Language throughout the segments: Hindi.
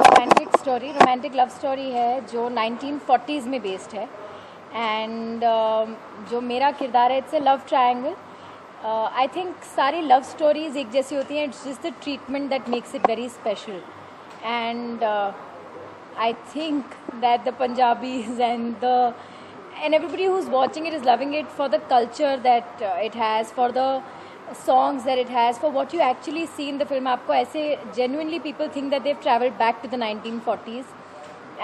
रोमांटिक लव स्टोरी है जो 1940s में बेस्ड है एंड जो मेरा किरदार है it's a love triangle. I think सारी लव स्टोरीज एक जैसी होती हैं. It's just the treatment that makes it very special and I think that the Punjabis and everybody who's watching it is loving it for the culture that it has, for the songs that it has, for what you actually see in the film. आपको ऐसे genuinely people think that they've travelled back to the 1940s,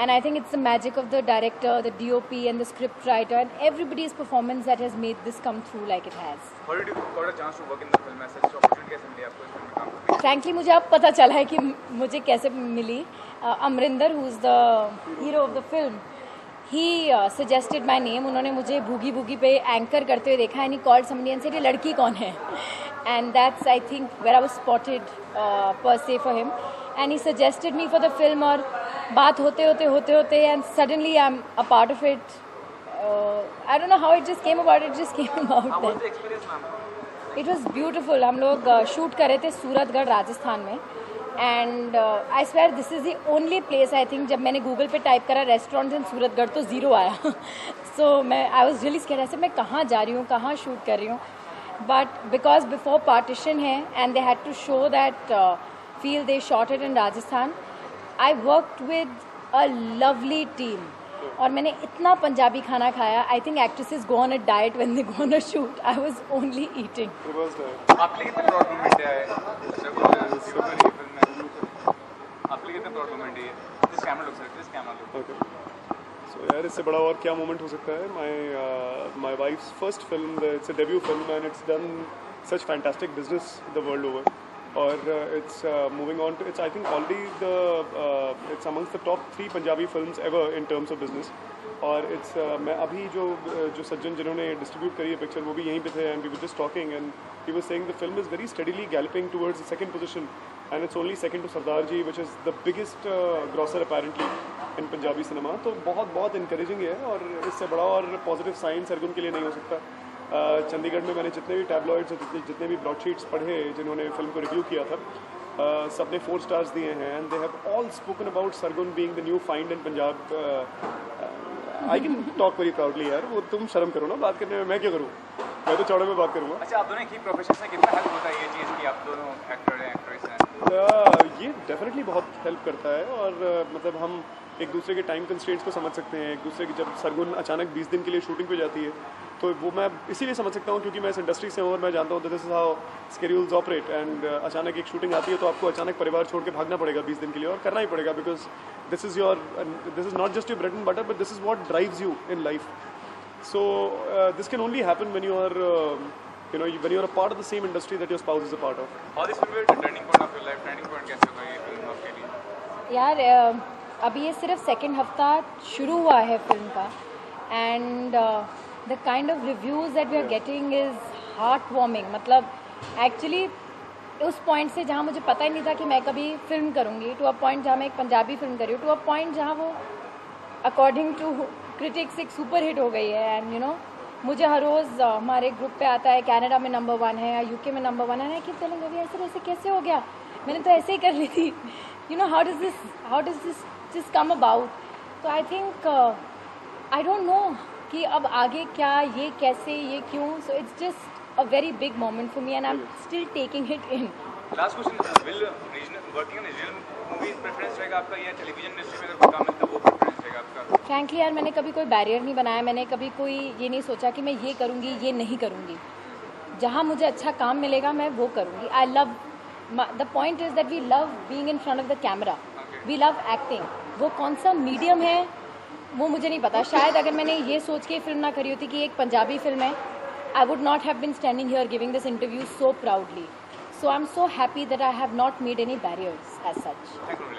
and I think it's the magic of the director, the DOP, and the script writer, and everybody's performance that has made this come through like it has. How did you got a chance to work in the film? As such opportunity कैसे मिली आपको इस फिल्म में काम करने की? Frankly, मुझे अब पता चला है कि मुझे कैसे मिली. Amarinder, who is the hero of the film, he suggested my name. उन्होंने मुझे भूगी भूगी पे एंकर करते हुए देखा and he called somebody and said ये लड़की कौन है, and that's I think where I was spotted per se for him, and he suggested me for the film. और बात होते and suddenly I'm a part of it. I don't know how it just came about. It just came about. How was the experience, ma'am? It was beautiful. हम लोग शूट कर रहे थे सूरतगढ़ राजस्थान में and I swear this is the only place. I think जब मैंने गूगल पे टाइप करा रेस्टोरेंट इन सूरतगढ़ तो ज़ीरो आया. सो आई वॉज रियली स्कैर्ड. ऐसे मैं कहाँ जा रही हूँ, कहाँ शूट कर रही हूँ. बट बिकॉज बिफोर पार्टीशन है and they had to show that feel they shot it in Rajasthan. I worked with a lovely team और मैंने इतना पंजाबी खाना खाया. I think actresses go on a diet when they go on a shoot. I was only eating. आपके कितने प्रॉब्लम है आपके कितने प्रॉब्लम है this camera looks okay. So यार इससे बड़ा और क्या मोमेंट हो सकता है. My wives first film, it's a debut film and it's done such fantastic business the world over. और it's moving on to, it's I think already it's amongst the top 3 Punjabi films ever in terms of business. और it's मैं अभी जो सज्जन जिन्होंने डिस्ट्रीब्यूट करी है पिक्चर वो भी यहीं पे थे and we were just talking and he was saying the film is very steadily galloping towards the second position and it's only second to Sardar Ji which is the biggest grosser apparently in Punjabi cinema. तो बहुत encouraging है और इससे बड़ा और पॉजिटिव साइन सरगुन के लिए नहीं हो सकता. चंडीगढ़ में मैंने जितने भी टैबलॉइड्स जितने भी ब्रॉडशीट्स पढ़े जिन्होंने फिल्म को रिव्यू किया था सब ने 4 स्टार्स दिए हैं and they have all spoken about Sargun being the new find in Punjab. I can talk very proudly यार. वो तुम शर्म करो ना बात करने में, मैं क्या करूँ, मैं तो चौड़े में बात करूँगा. अच्छा, आप दोनों की प्रोफेशन में कितना हेल्प होता है ये चीज़ कि आप दोनों एक्टर हैं एक्ट्रेस हैं? ये डेफिनेटली बहुत हेल्प करता है और मतलब हम एक दूसरे के टाइम कंस्ट्रेंट्स को समझ सकते हैं. एक दूसरे की जब सरगुन अचानक 20 दिन के लिए शूटिंग पे जाती है तो वो मैं इसीलिए समझ सकता हूँ क्योंकि मैं इस इंडस्ट्री से हूँ और मैं जानता हूँ this is how schedules operate. And अचानक एक शूटिंग आती है तो आपको अचानक परिवार छोड़ के भागना पड़ेगा 20 दिन के लिए और करना ही पड़ेगा because this is not just your bread and butter but this is what drives you in life. So this can only happen when you are when you are a part of the same industry that your spouse is a part of. How this will be a turning point of your life? Turning point कैसे होगा ये फिल्म आपके लिए? यार अभी ये सिर्फ सेकंड हफ्ता शुरू हुआ है फिल्म का and the kind of reviews that we are getting is heart warming. मतलब एक्चुअली उस पॉइंट से जहाँ मुझे पता ही नहीं था कि मैं कभी फिल्म करूँगी टू अ पॉइंट जहाँ मैं एक पंजाबी फिल्म कर रही हूँ टू अ पॉइंट जहाँ वो अकॉर्डिंग टू क्रिटिक्स एक सुपर हिट हो गई है. एंड यू नो मुझे हर रोज़ हमारे ग्रुप पे आता है कनाडा में नंबर 1 है या यूके में नंबर 1 है. कि चलेंगे अभी ऐसे कैसे हो गया, मैंने तो ऐसे ही कर ली थी. You know how does this just come about. तो I think I don't know कि अब आगे क्या, ये कैसे, ये क्यों. So it's just a very big moment for me and I am still taking it in. Last question, will working on regional movies preference रहेगा आपका या टेलीविजन इंडस्ट्री में अगर काम मिलता है वो प्रेफरेंस रहेगा आपका? फ्रैंकली यार मैंने कभी कोई बैरियर नहीं बनाया. मैंने कभी कोई ये नहीं सोचा कि मैं ये करूँगी ये नहीं करूँगी. जहाँ मुझे अच्छा काम मिलेगा मैं वो करूँगी. I love the point is that we love being in front of the camera. We love acting. वो कौन सा मीडियम है वो मुझे नहीं पता. शायद अगर मैंने ये सोच के फिल्म ना करी होती कि एक पंजाबी फिल्म है, I would not have been standing here giving this interview so proudly. So I'm so happy that I have not made any barriers as such. Thank you.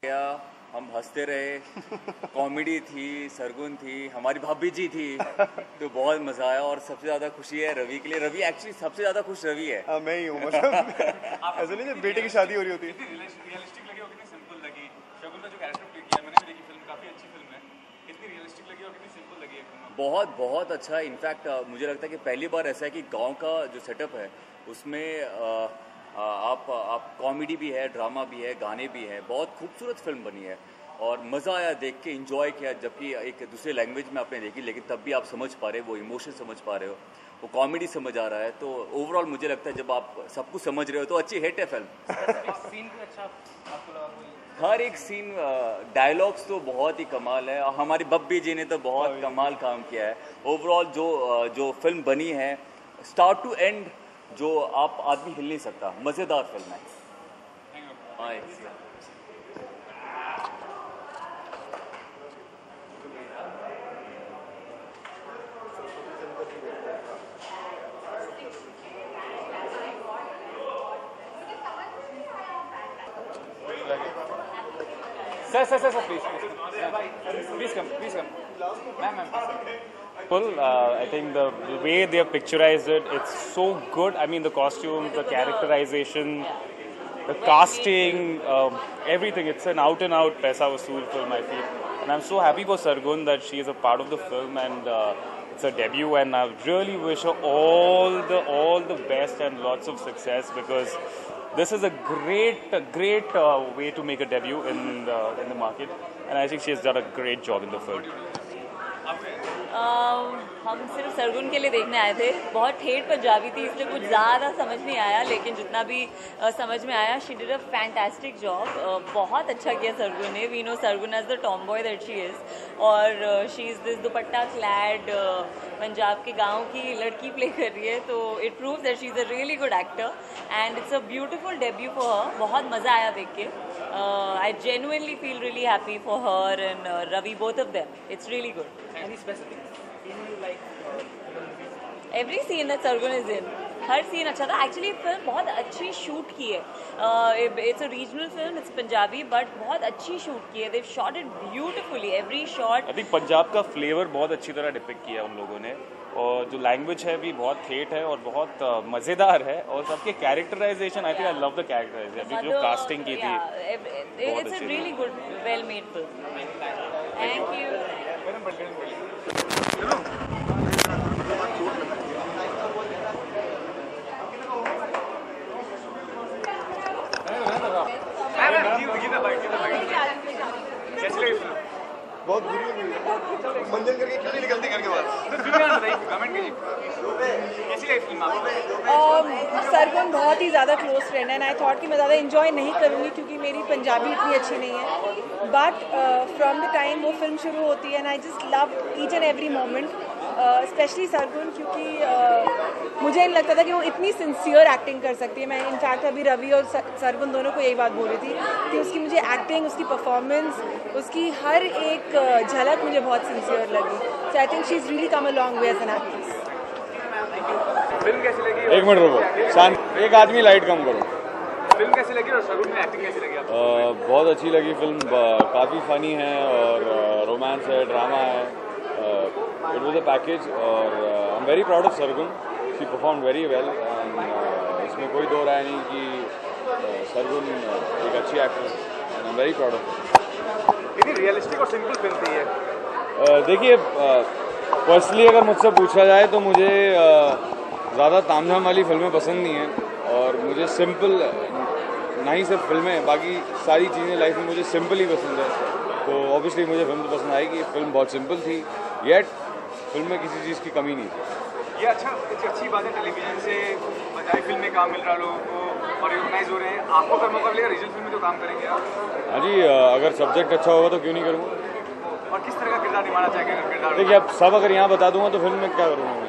हम हंसते रहे, कॉमेडी थी, सरगुन थी, हमारी भाभी जी थी, तो बहुत मज़ा आया। और सबसे ज़्यादा खुशी है रवि के लिए। रवि एक्चुअली सबसे ज़्यादा खुश रवि है। मैं ही हूँ, मतलब ऐसे नहीं जब बेटे की शादी हो रही होती है। कितनी रियलिस्टिक लगी और कितनी सिंपल लगी? शगुन का जो कैरेक्टर प्ले किया, मैंने भी देखी फिल्म, काफ़ी अच्छी फिल्म है। कितनी रियलिस्टिक लगी और कितनी सिंपल लगी है फिल्म? बहुत बहुत अच्छा। इनफैक्ट मुझे लगता है कि पहली बार ऐसा है कि गांव का जो सेटअप है उसमें आप कॉमेडी भी है, ड्रामा भी है, गाने भी हैं। बहुत खूबसूरत फिल्म बनी है और मज़ा आया देख के, इंजॉय किया। जबकि एक दूसरे लैंग्वेज में आपने देखी, लेकिन तब भी आप समझ पा रहे हो, वो इमोशन समझ पा रहे हो, वो कॉमेडी समझ आ रहा है। तो ओवरऑल मुझे लगता है जब आप सब कुछ समझ रहे हो तो अच्छी हिट है फिल्म। सीन भी अच्छा आपको लगा? हर एक सीन, डायलॉग्स तो बहुत ही कमाल है। और हमारी बब्बी जी ने तो बहुत कमाल काम किया है। ओवरऑल जो फिल्म बनी है, स्टार्ट टू एंड, जो आप आदमी हिल नहीं सकता, मज़ेदार फिल्म है। Sir please come ma'am. I think the way they have picturized it, it's so good. I mean, the costumes, the characterization, the casting, everything. It's an out-and-out paisa vasool film, I feel. And I'm so happy for Sargun that she is a part of the film, and it's a debut. And I really wish her all the best and lots of success, because this is a great way to make a debut in the market. And I think she has done a great job in the film. हम सिर्फ सरगुन के लिए देखने आए थे। बहुत ठेठ पंजाबी थी, इसलिए कुछ ज़्यादा समझ नहीं आया, लेकिन जितना भी समझ में आया, she did a fantastic job. बहुत अच्छा किया सरगुन ने। We know Sargun as the tomboy that she is, और she is this dupatta clad Punjab के गांव की लड़की प्ले कर रही है, तो it proves that she is a really good actor and it's a beautiful debut for her. बहुत मज़ा आया देख के। I genuinely feel really happy for her and Ravi, both of them. It's really good. Any specific scene you like? Every scene that Sargun is in, हर सीन अच्छा था। एक्चुअली फिल्म बहुत अच्छी शूट की है। It's a regional film, it's Punjabi, but बहुत अच्छी शूट की है। They shot it beautifully, every shot. I think Punjab का फ्लेवर बहुत अच्छी तरह डिपिक्ट किया है उन लोगों ने, और जो लैंग्वेज है भी बहुत ठेठ है और बहुत मज़ेदार है, और सबके characterisation, I think I love the characterisation, जो कास्टिंग की थी। It's a really good, well made film. Thank you. कैसी लगी फिल्म? बहुत बुरी लगी, मंजन करके क्यों नहीं निकलती घर के बाद? कमेंट कीजिए, कैसी लगी फिल्म आपको? सरगुन बहुत ही ज़्यादा क्लोज फ्रेंड है, एंड आई थॉट कि मैं ज़्यादा इन्जॉय नहीं करूँगी क्योंकि मेरी पंजाबी इतनी अच्छी नहीं है। बट फ्रॉम द टाइम वो फिल्म शुरू होती है, and I just love each and every moment, specially Sargun, क्योंकि मुझे नहीं लगता था कि वो इतनी सिंसियर एक्टिंग कर सकती है। मैं इनफैक्ट अभी रवि और सरगुन दोनों को यही बात बोल रही थी कि उसकी मुझे एक्टिंग, उसकी परफॉर्मेंस, उसकी हर एक झलक मुझे बहुत सिंसियर लगी। So I think she is really come a long way as an actress. Film कैसी लगी? एक मिनट रुको, शांत, एक आदमी लाइट कम करो। फिल्म कैसी लगी और शगुन में एक्टिंग कैसी लगी आपको? बहुत अच्छी लगी फिल्म, काफ़ी फ़नी है और रोमांस है, ड्रामा है। इट वाज अ पैकेज, और I am very proud of Sargun. She perform very well, and इसमें कोई दो राय नहीं कि सरगुन एक अच्छी एक्ट्रेस है, and I am very proud of. कितनी रियलिस्टिक और सिंपल फिल्म थी ये? देखिए, पर्सनली अगर मुझसे पूछा जाए तो मुझे ज़्यादा तामझाम वाली फिल्में पसंद नहीं हैं, और मुझे सिंपल, ना ही सिर्फ फिल्में, बाकी सारी चीज़ें लाइफ में मुझे सिंपल ही पसंद है। तो ऑब्वियसली मुझे फिल्म तो पसंद आएगी। फिल्म बहुत सिंपल थी, येट फिल्म में किसी चीज़ की कमी नहीं थी। ये अच्छी बात है, टेलीविजन से बजाय फिल्म में काम मिल रहा है लोगों को और ऑर्गेनाइज हो रहे हैं। आपको अगर मौका मिलेगा रीजनल फिल्म में तो काम करेंगे आप? हाँ जी, अगर सब्जेक्ट अच्छा होगा तो क्यों नहीं करूँगा। और किस तरह का किरदार निभाना चाहेंगे? देखिए, अब सब अगर यहाँ बता दूंगा तो फिल्म में क्या करूँगा मैं।